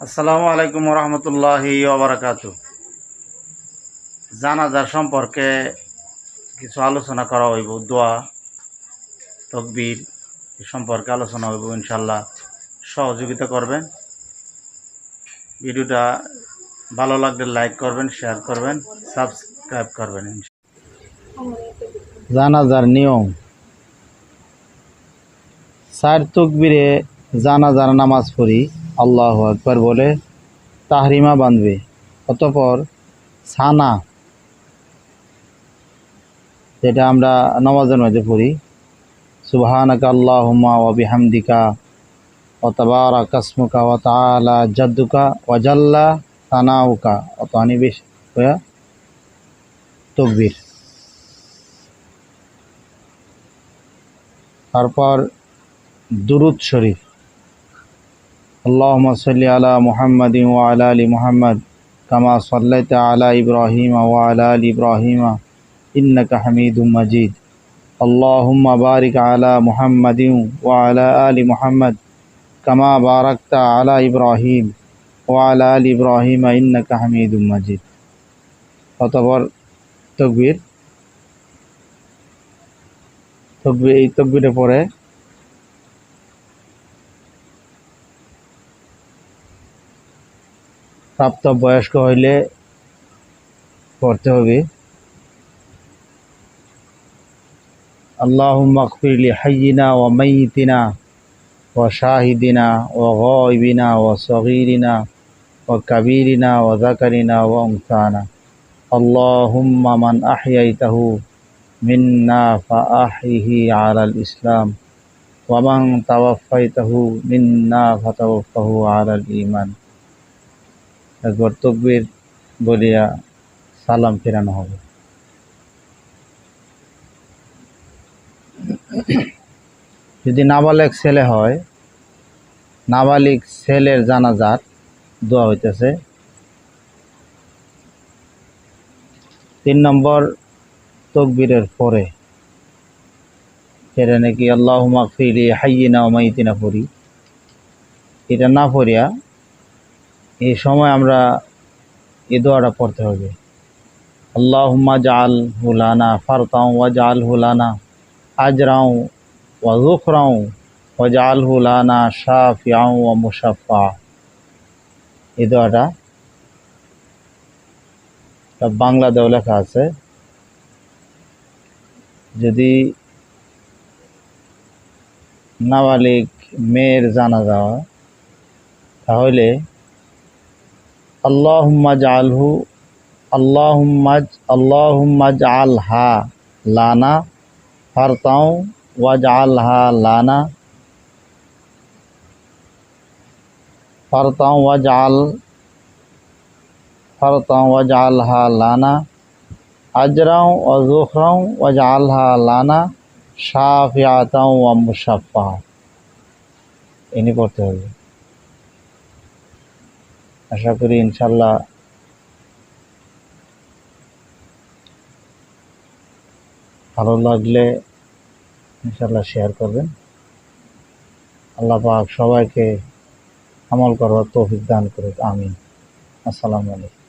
আসসালামু আলাইকুম রহমতুল্লাহি ওবারাকাতু। জানাজার সম্পর্কে কিছু আলোচনা করা হইব। দোয়া তকবীর সম্পর্কে আলোচনা হইব ইনশাল্লাহ। সহযোগিতা করবেন। ভিডিওটা ভালো লাগলে লাইক করবেন, শেয়ার করবেন, সাবস্ক্রাইব করবেন। জানাজার নিয়ম: 4 তকবীরে জানাজার নামাজ পড়ি, আল্লাহু আকবার বলে তাহরিমা বাঁধবে। অতঃপর সানা, যেটা আমরা নামাজের মধ্যে পড়ি, সুবহানাকা আল্লাহুম্মা ওয়া বিহামদিকা ওয়া তাবারাকা ইসমুকা ওয়া তাআলা জাদ্দুকা ওয়া জাল্লা সানাউকা অত আনিবেশ হয়ে তকবীর। তারপর দুরূদ শরীফ, আল্লাহুম্মা সাল্লি আলা মুহাম্মাদিন ওয়া আলা আলি মুহাম্মাদ কামা সাল্লাইতা আলা ইব্রাহিম ওয়া আলা আলি ইব্রাহিম ইন্নাকা হামিদুম মাজিদ। আল্লাহুম্মা বারিক আলা মুহাম্মাদিন ওয়া আলা আলি মুহাম্মাদ কামা বারাকতা আলা ইব্রাহিম ওয়া আলা আলি ইব্রাহিম ইন্নাকা হামিদুম মাজিদ। অতঃপর তকবীর। এই তকবীরের পরে প্রাপ্ত বয়স্ক হইলে পড়তে হবে আল্লাহুম্মা গফির লি হাইয়িনা ওয়া মাইয়িতিনা ওয়া শাহিদিনা ওয়া গায়বিনা ওয়া সগীরিনা ওয়া কাবীরিনা ওয়া যাকারিনা ওয়া উনসানা। আল্লাহুম্মা মান আহইয়াইতাহু মিন্না ফাআহইহি আলাল ইসলাম ওয়া মান তাওয়াফাইতাহু মিন্না ফাতাওয়াফাহু আলাল ঈমান। একবার তকবীর বলিয়া সালাম ফেরানো হবে। যদি নাবালেগ ছেলে হয়, নাবালিগ ছেলের জানাজার দোয়া হইতেছে। 3 নম্বর তকবীরের পরে সেটা নাকি আল্লাহুম্মা গফির লি হাইয়িনা ওয়া মাইয়িতিনা পড়ি। এটা না পড়িয়া এই সময় আমরা এই দোয়াটা পড়তে হবে, আল্লাহুম্মা জাআলহু লানা ফারতাও ওয়া জাআলহু লানা আজরাও ওয়া যুখরাও ওয়া জাআলহু লানা শাফিআও ওয়া মুশাফফা। এই দোয়াটা বাংলাতেও লেখা আছে। যদি নাবালিগ মেয়ের জানাজা হয় তাহলে আল্লাহুম্মা জাআলহা লানা ফারতাও ওয়া জাআলহা লানা ফারতাও ওয়া জাআলহা লানা আজরাও ওয়া যুখরাও ওয়া জাআলহা লানা শাফিআতাও ওয়া মুশাফফা। এনি পড়তে হবে। আশা করি ইনশাল্লাহ ভালো লাগলে ইনশাল্লাহ শেয়ার করবেন। আল্লাহ পাক সবাইকে আমল করার তৌফিক দান করুক। আমিন। আসসালামু আলাইকুম।